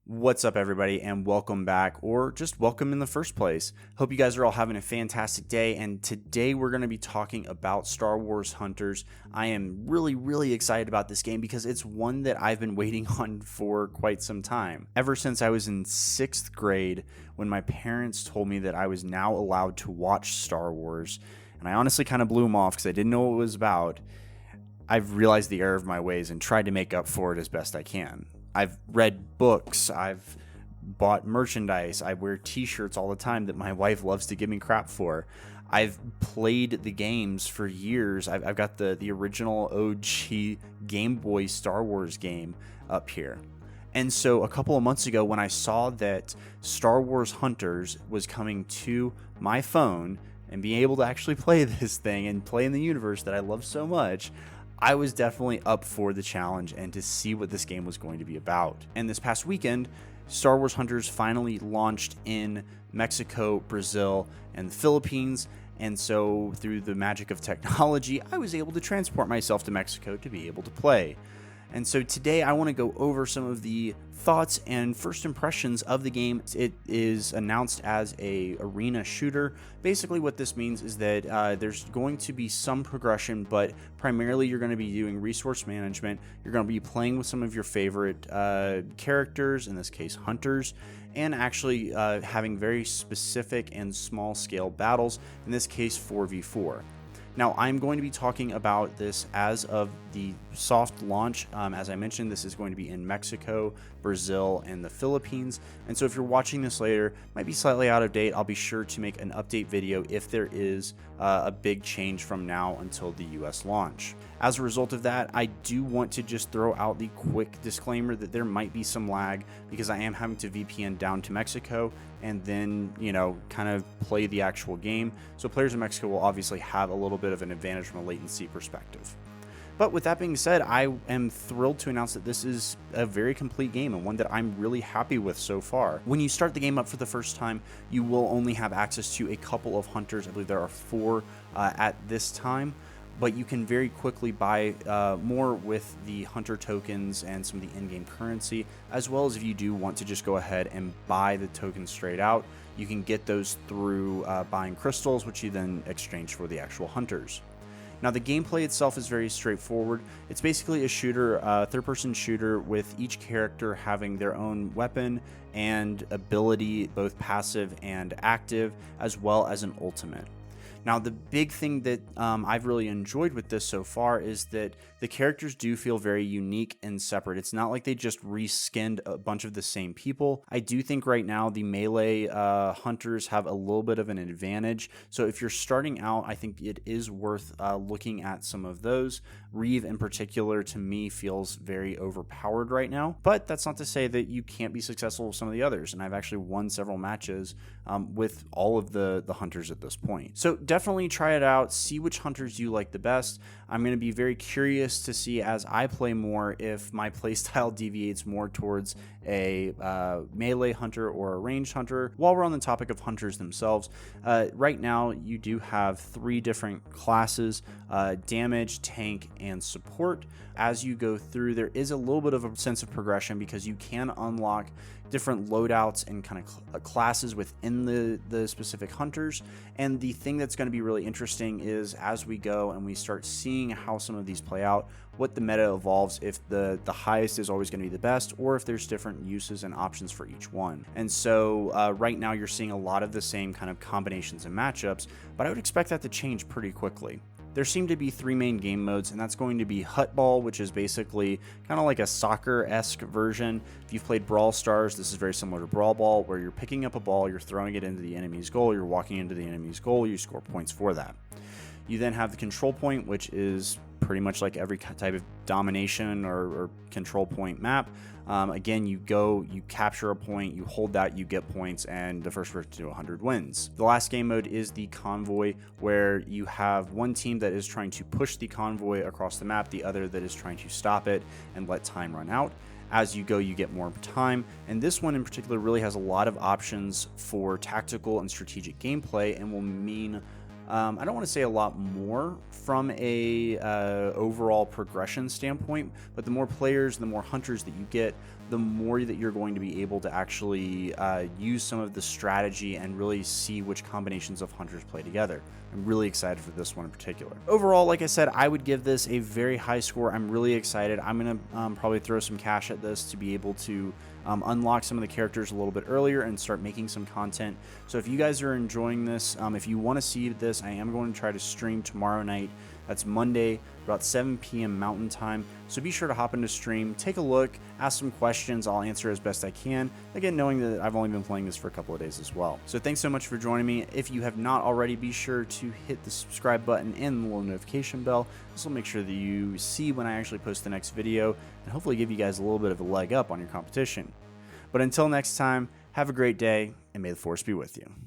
What's up, everybody, and welcome back, or just welcome in the first place. Hope you guys are all having a fantastic day, and today we're going to be talking about Star Wars Hunters. I am really excited about this game because it's one that I've been waiting on for quite some time. Ever since I was in 6th grade, when my parents told me that I was now allowed to watch Star Wars, and I honestly kind of blew them off because I didn't know what it was about. I've realized the error of my ways and tried to make up for it as best I can. I've read books, I've bought merchandise, I wear t-shirts all the time that my wife loves to give me crap for. I've played the games for years. I've got the original OG Game Boy Star Wars game up here. And so a couple of months ago when I saw that Star Wars Hunters was coming to my phone and being able to actually play this thing and play in the universe that I love so much, I was definitely up for the challenge and to see what this game was going to be about. And this past weekend, Star Wars Hunters finally launched in Mexico, Brazil, and the Philippines. And so through the magic of technology, I was able to transport myself to Mexico to be able to play. And so today I want to go over some of the thoughts and first impressions of the game. It is announced as a arena shooter. Basically what this means is that there's going to be some progression, but primarily you're going to be doing resource management. You're going to be playing with some of your favorite characters, in this case hunters, and actually having very specific and small scale battles, in this case 4v4. Now, I'm going to be talking about this as of the soft launch. As I mentioned, this is going to be in Mexico, Brazil, and the Philippines. And so if you're watching this later, it might be slightly out of date. I'll be sure to make an update video if there is a big change from now until the US launch. As a result of that, I do want to just throw out the quick disclaimer that there might be some lag because I am having to VPN down to Mexico and then, kind of play the actual game. So players in Mexico will obviously have a little bit of an advantage from a latency perspective. But with that being said, I am thrilled to announce that this is a very complete game and one that I'm really happy with so far. When you start the game up for the first time, you will only have access to a couple of hunters. I believe there are 4 at this time. But you can very quickly buy more with the hunter tokens and some of the in-game currency, as well as if you do want to just go ahead and buy the tokens straight out, you can get those through buying crystals, which you then exchange for the actual hunters. Now, the gameplay itself is very straightforward. It's basically a shooter, third-person shooter, with each character having their own weapon and ability, both passive and active, as well as an ultimate. Now, the big thing that I've really enjoyed with this so far is that the characters do feel very unique and separate. It's not like they just reskinned a bunch of the same people. I do think right now the melee hunters have a little bit of an advantage. So if you're starting out, I think it is worth looking at some of those. Reeve in particular, to me, feels very overpowered right now. But that's not to say that you can't be successful with some of the others. And I've actually won several matches with all of the hunters at this point. So definitely try it out, see which hunters you like the best. I'm going to be very curious to see as I play more if my playstyle deviates more towards a melee hunter or a ranged hunter. While we're on the topic of hunters themselves, right now you do have 3 different classes, damage, tank, and support. As you go through, there is a little bit of a sense of progression because you can unlock different loadouts and kind of classes within the specific hunters. And the thing that's going to be really interesting is as we go and we start seeing how some of these play out, what the meta evolves, if the highest is always going to be the best, or if there's different uses and options for each one. And so right now you're seeing a lot of the same kind of combinations and matchups, but I would expect that to change pretty quickly. There seem to be 3 main game modes, and that's going to be Hut Ball, which is basically kind of like a soccer-esque version. If you've played Brawl Stars, this is very similar to Brawl Ball, where you're picking up a ball, you're throwing it into the enemy's goal, you're walking into the enemy's goal, you score points for that. You then have the Control Point, which is pretty much like every type of domination or control point map. Again, you go, you capture a point, you hold that, you get points, and the first person to do 100 wins. The last game mode is the Convoy, where you have one team that is trying to push the convoy across the map, the other that is trying to stop it and let time run out. As you go, you get more time, and this one in particular really has a lot of options for tactical and strategic gameplay and will mean I don't want to say a lot more from a overall progression standpoint, but the more players, the more hunters that you get, the more that you're going to be able to actually use some of the strategy and really see which combinations of hunters play together. I'm really excited for this one in particular. Overall, like I said, I would give this a very high score. I'm really excited. I'm going to probably throw some cash at this to be able to unlock some of the characters a little bit earlier and start making some content. So if you guys are enjoying this, if you want to see this, I am going to try to stream tomorrow night. That's Monday, about 7 p.m. Mountain Time. So be sure to hop into stream, take a look, ask some questions. I'll answer as best I can. Again, knowing that I've only been playing this for a couple of days as well. So thanks so much for joining me. If you have not already, be sure to hit the subscribe button and the little notification bell. This will make sure that you see when I actually post the next video and hopefully give you guys a little bit of a leg up on your competition. But until next time, have a great day and may the force be with you.